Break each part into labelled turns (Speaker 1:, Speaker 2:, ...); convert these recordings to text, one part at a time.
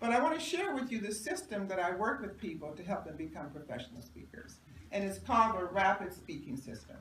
Speaker 1: But I want to share with you the system that I work with people to help them become professional speakers. And it's called the rapid speaking system.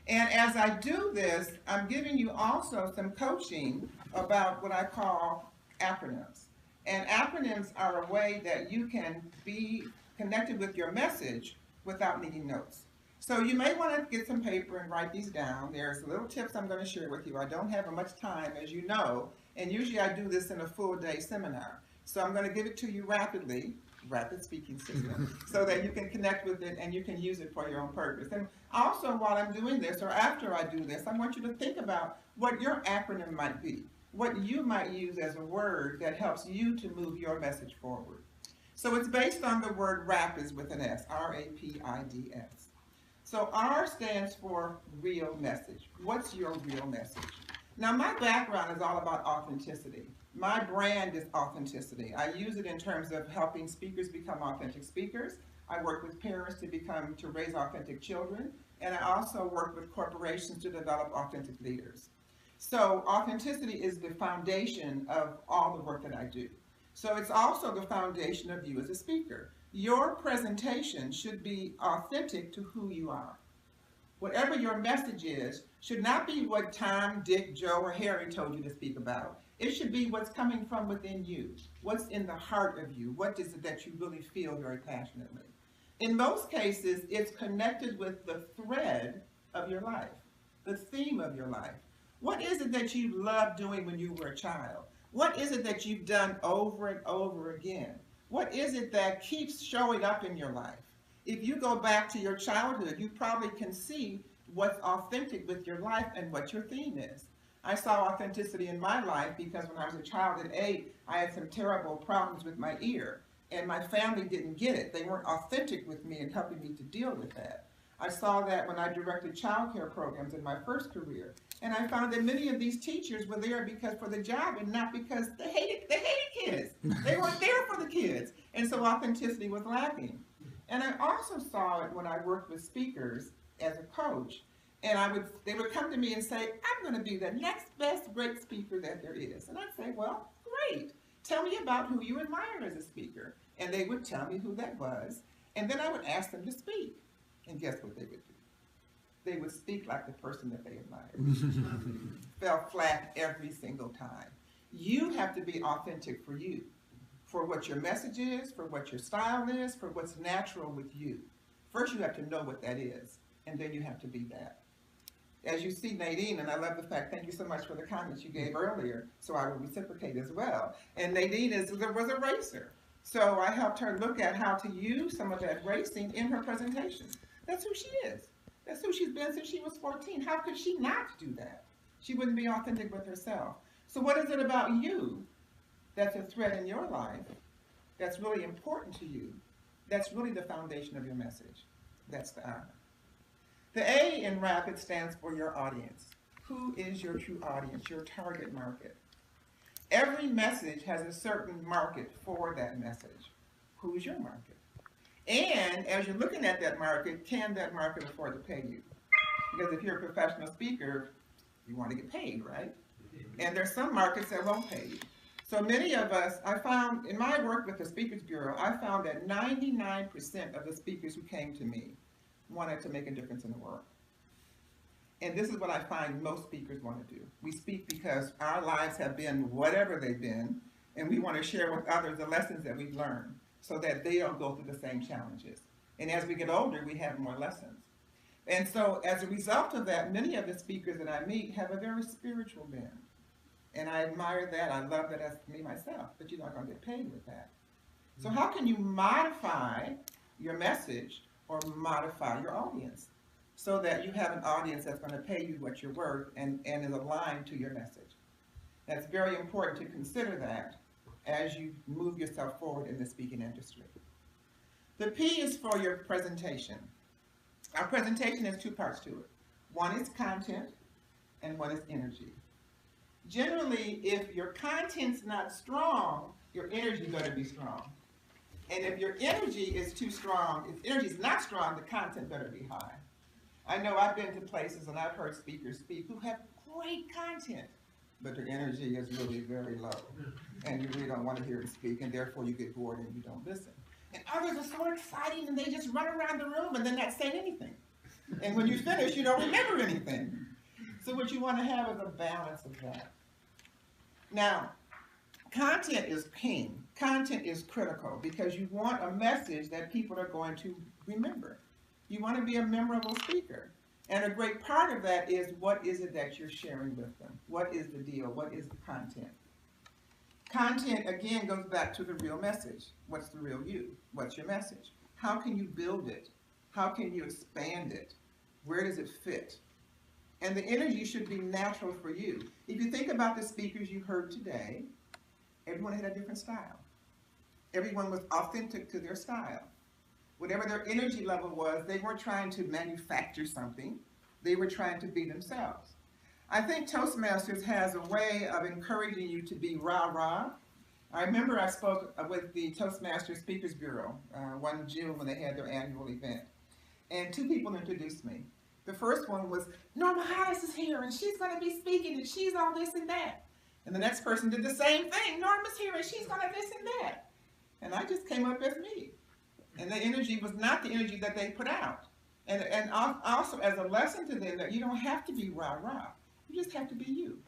Speaker 1: And as I do this, I'm giving you also some coaching about what I call acronyms. And acronyms are a way that you can be connected with your message without needing notes. So you may want to get some paper and write these down. There's little tips I'm going to share with you. I don't have much time, as you know, and usually I do this in a full day seminar. So I'm going to give it to you rapidly, rapid speaking system, so that you can connect with it and you can use it for your own purpose. And also, while I'm doing this, or after I do this, I want you to think about what your acronym might be, what you might use as a word that helps you to move your message forward. So it's based on the word rapids with an S, R-A-P-I-D-S. So R stands for real message. What's your real message? Now, my background is all about authenticity. My brand is authenticity. I use it in terms of helping speakers become authentic speakers. I work with parents to raise authentic children, and I also work with corporations to develop authentic leaders. So authenticity is the foundation of all the work that I do. So it's also the foundation of you as a speaker. Your presentation should be authentic to who you are. Whatever your message is should not be what Tom, Dick, Joe, or Harry told you to speak about. It should be what's coming from within you. What's in the heart of you? What is it that you really feel very passionately? In most cases, it's connected with the thread of your life, the theme of your life. What is it that you loved doing when you were a child? What is it that you've done over and over again? What is it that keeps showing up in your life? If you go back to your childhood, you probably can see what's authentic with your life and what your theme is. I saw authenticity in my life because when I was a child at 8, I had some terrible problems with my ear, and my family didn't get it. They weren't authentic with me in helping me to deal with that. I saw that when I directed child care programs in my first career, and I found that many of these teachers were there because for the job and not because they hated kids. They weren't there for the kids, and so authenticity was lacking. And I also saw it when I worked with speakers as a coach, and they would come to me and say, I'm going to be the next best great speaker that there is. And I'd say, well, great. Tell me about who you admire as a speaker. And they would tell me who that was, and then I would ask them to speak. And guess what they would do? They would speak like the person that they admired. Fell flat every single time. You have to be authentic for you, for what your message is, for what your style is, for what's natural with you. First, you have to know what that is, and then you have to be that. As you see, Nadine, and I love the fact, thank you so much for the comments you gave earlier, so I will reciprocate as well. And Nadine was a racer. So I helped her look at how to use some of that racing in her presentation. That's who she is. That's who she's been since she was 14. How could she not do that? She wouldn't be authentic with herself. So what is it about you that's a thread in your life that's really important to you, that's really the foundation of your message? That's the I. The A in RAPID stands for your audience. Who is your true audience, your target market? Every message has a certain market for that message. Who's your market? And as you're looking at that market, can that market afford to pay you? Because if you're a professional speaker, you want to get paid, right? And there's some markets that won't pay you. So many of us, I found, in my work with the Speakers Bureau, I found that 99% of the speakers who came to me wanted to make a difference in the world. And this is what I find most speakers want to do. We speak because our lives have been whatever they've been, and we want to share with others the lessons that we've learned so that they don't go through the same challenges. And as we get older, we have more lessons. And so as a result of that, many of the speakers that I meet have a very spiritual bent. And I admire that. I love that as me myself, but you're not going to get paid with that. So how can you modify your message or modify your audience so that you have an audience that's going to pay you what you're worth and is aligned to your message? That's very important to consider that as you move yourself forward in the speaking industry. The P is for your presentation. Our presentation has two parts to it. One is content and one is energy. Generally, if your content's not strong, your energy is going to be strong. And if your energy is too strong, if energy is not strong, the content better be high. I know I've been to places and I've heard speakers speak who have great content, but their energy is really very low, and you really don't want to hear them speak, and therefore you get bored and you don't listen. And others are so exciting, and they just run around the room and they're not saying anything. And when you finish, you don't remember anything. So what you want to have is a balance of that. Now, content is king. Content is critical because you want a message that people are going to remember. You want to be a memorable speaker. And a great part of that is, what is it that you're sharing with them? What is the deal? What is the content? Content, again, goes back to the real message. What's the real you? What's your message? How can you build it? How can you expand it? Where does it fit? And the energy should be natural for you. If you think about the speakers you heard today, everyone had a different style. Everyone was authentic to their style. Whatever their energy level was, they weren't trying to manufacture something. They were trying to be themselves. I think Toastmasters has a way of encouraging you to be rah-rah. I remember I spoke with the Toastmasters Speakers Bureau one June when they had their annual event. And two people introduced me. The first one was, Norma Hollis is here, and she's going to be speaking, and she's all this and that. And the next person did the same thing. Norma's here, and she's going to this and that. And I just came up as me. And the energy was not the energy that they put out. And also as a lesson to them that you don't have to be rah-rah. You just have to be you.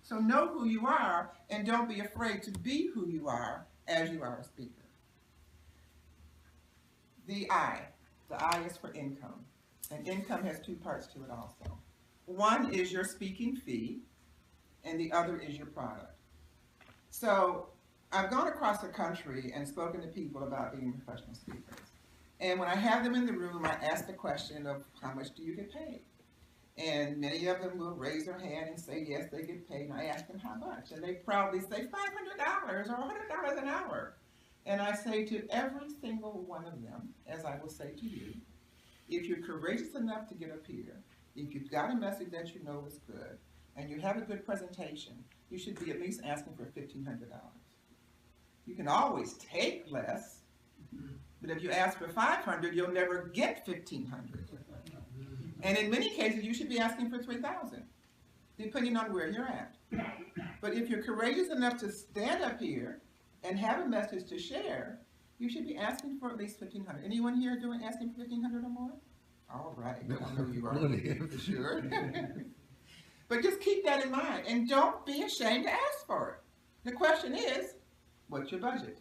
Speaker 1: So know who you are, and don't be afraid to be who you are as you are a speaker. The I. The I is for income. And income has two parts to it also. One is your speaking fee, and the other is your product. So I've gone across the country and spoken to people about being professional speakers. And when I have them in the room, I ask the question of, how much do you get paid? And many of them will raise their hand and say, yes, they get paid. And I ask them how much. And they probably say $500 or $100 an hour. And I say to every single one of them, as I will say to you, if you're courageous enough to get up here, if you've got a message that you know is good, and you have a good presentation, you should be at least asking for $1,500. You can always take less, but if you ask for $500, you'll never get $1,500. And in many cases, you should be asking for $3,000, depending on where you're at. But if you're courageous enough to stand up here and have a message to share, you should be asking for at least $1,500. Anyone here asking for $1,500 or more? All right, I know you are, for sure. But just keep that in mind, and don't be ashamed to ask for it. The question is, what's your budget?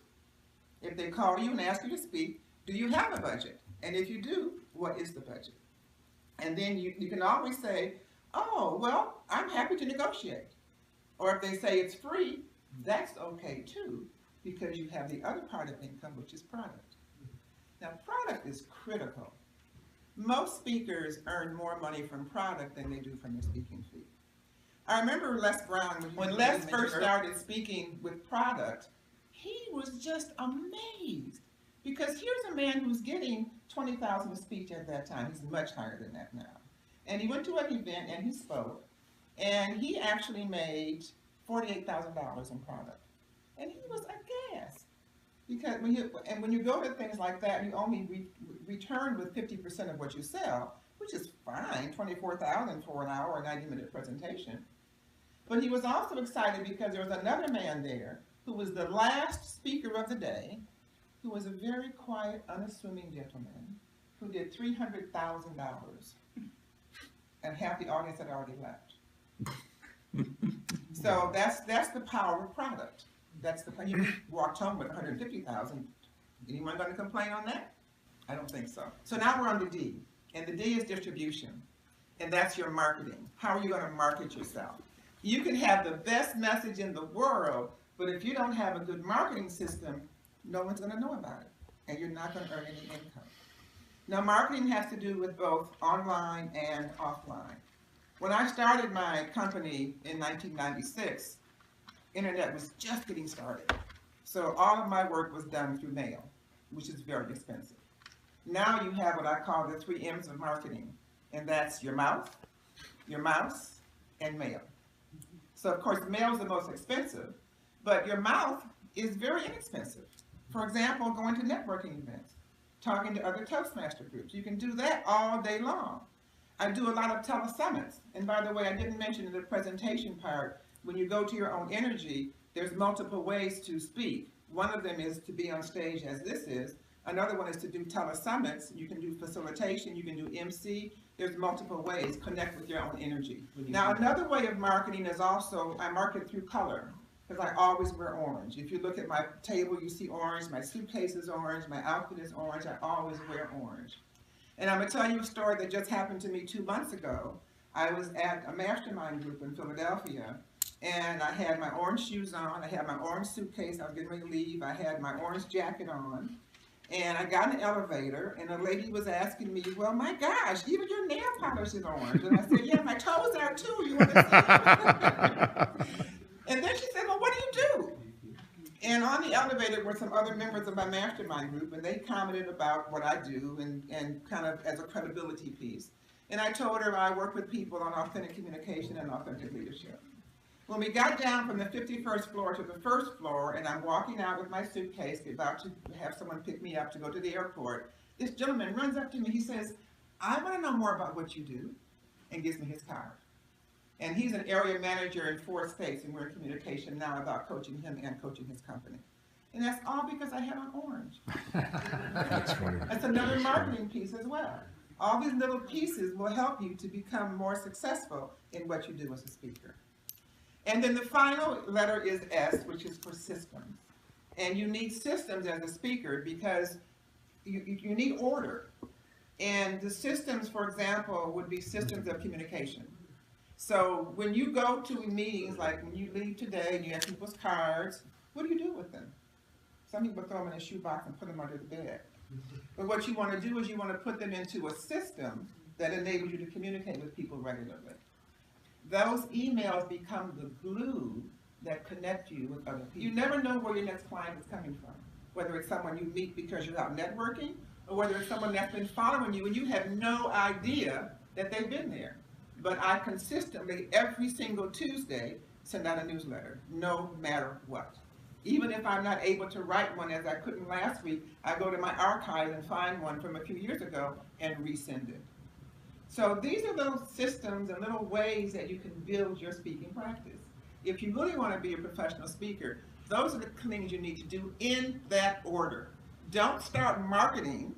Speaker 1: If they call you and ask you to speak, do you have a budget? And if you do, what is the budget? And then you can always say, oh, well, I'm happy to negotiate. Or if they say it's free, that's okay too, because you have the other part of income, which is product. Now, product is critical. Most speakers earn more money from product than they do from their speaking fee. I remember Les Brown, when Les first started speaking with product, he was just amazed. Because here's a man who's getting $20,000 a speech at that time. He's much higher than that now. And he went to an event and he spoke, and he actually made $48,000 in product. And he was aghast. Because when you go to things like that, you only return with 50% of what you sell, which is fine, $24,000 for an hour or 90-minute presentation. But he was also excited because there was another man there who was the last speaker of the day, who was a very quiet, unassuming gentleman who did $300,000, and half the audience had already left. So that's the power of product. That's the he walked home with $150,000. Anyone going to complain on that? I don't think so. So now we're on the D, and the D is distribution, and that's your marketing. How are you going to market yourself? You can have the best message in the world, but if you don't have a good marketing system, no one's going to know about it, and you're not going to earn any income. Now, marketing has to do with both online and offline. When I started my company in 1996, internet was just getting started. So all of my work was done through mail, which is very expensive. Now you have what I call the 3 M's of marketing, and that's your mouth, your mouse, and mail. So of course, mail is the most expensive, but your mouth is very inexpensive. For example, going to networking events, talking to other Toastmaster groups. You can do that all day long. I do a lot of telesummits. And by the way, I didn't mention in the presentation part, when you go to your own energy, there's multiple ways to speak. One of them is to be on stage as this is. Another one is to do telesummits. You can do facilitation, you can do MC. There's multiple ways. Connect with your own energy. Now, another way of marketing is also, I market through color, because I always wear orange. If you look at my table, you see orange. My suitcase is orange. My outfit is orange. I always wear orange. And I'm going to tell you a story that just happened to me 2 months ago. I was at a mastermind group in Philadelphia, and I had my orange shoes on. I had my orange suitcase. I was getting ready to leave. I had my orange jacket on. And I got in the elevator, and a lady was asking me, well, my gosh, even your nail polish is orange. And I said, yeah, my toes are too. You want to see? And then she said, well, what do you do? And on the elevator were some other members of my mastermind group, and they commented about what I do and kind of as a credibility piece. And I told her I work with people on authentic communication and authentic leadership. When we got down from the 51st floor to the first floor, and I'm walking out with my suitcase, about to have someone pick me up to go to the airport, this gentleman runs up to me. He says, I want to know more about what you do, and gives me his card. And he's an area manager in 4 states, and we're in communication now about coaching him and coaching his company. And that's all because I had on orange.
Speaker 2: That's funny.
Speaker 1: That's another marketing piece as well. All these little pieces will help you to become more successful in what you do as a speaker. And then the final letter is S, which is for systems. And you need systems as a speaker because you need order. And the systems, for example, would be systems of communication. So when you go to meetings, like when you leave today and you have people's cards, what do you do with them? Some people throw them in a shoebox and put them under the bed. But what you want to do is you want to put them into a system that enables you to communicate with people regularly. Those emails become the glue that connect you with other people. You never know where your next client is coming from, whether it's someone you meet because you're out networking, or whether it's someone that's been following you and you have no idea that they've been there. But I consistently, every single Tuesday, send out a newsletter, no matter what. Even if I'm not able to write one, as I couldn't last week, I go to my archive and find one from a few years ago and resend it. So these are little systems and little ways that you can build your speaking practice. If you really want to be a professional speaker, those are the things you need to do in that order. Don't start marketing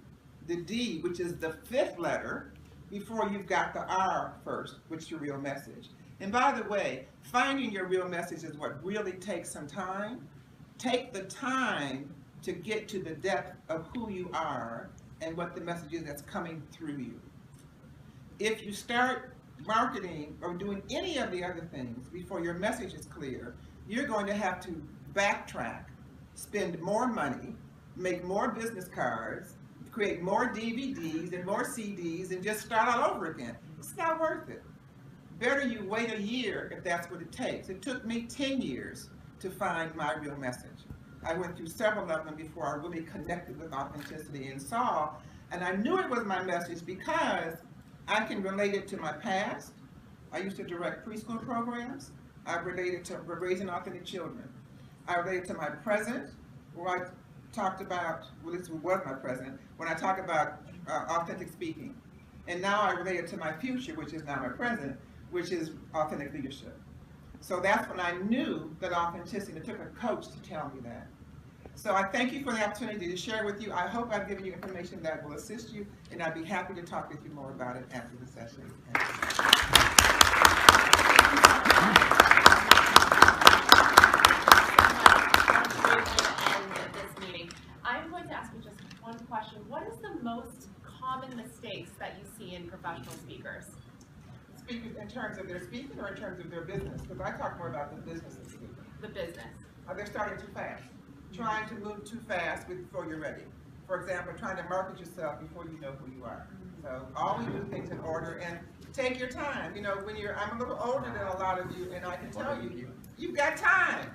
Speaker 1: the D, which is the 5th letter, before you've got the R first, which is your real message. And by the way, finding your real message is what really takes some time. Take the time to get to the depth of who you are and what the message is that's coming through you. If you start marketing or doing any of the other things before your message is clear, you're going to have to backtrack, spend more money, make more business cards, create more DVDs and more CDs, and just start all over again. It's not worth it. Better you wait a year if that's what it takes. It took me 10 years to find my real message. I went through several of them before I really connected with authenticity and saw, and I knew it was my message because I can relate it to my past. I used to direct preschool programs. I related to raising authentic children. I related to my present, where I talked about, well, this was my present, when I talk about authentic speaking. And now I relate it to my future, which is now my present, which is authentic leadership. So that's when I knew that authenticity. It took a coach to tell me that. So I thank you for the opportunity to share with you. I hope I've given you information that will assist you, and I'd be happy to talk with you more about it after the session.
Speaker 3: I'm going to ask you just one question. What is the most common mistakes that you see in professional speakers?
Speaker 1: Speakers in terms of their speaking or in terms of their business? Because I talk more about the business of speaking.
Speaker 3: The business.
Speaker 1: They're starting too fast. Trying to move too fast before you're ready. For example, trying to market yourself before you know who you are. So always do things in order and take your time. You know, when I'm a little older than a lot of you, and I can tell you, you've got time.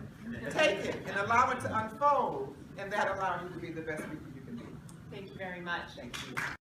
Speaker 1: Take it and allow it to unfold, and that allows you to be the best speaker you can be.
Speaker 3: Thank you very much.
Speaker 1: Thank you.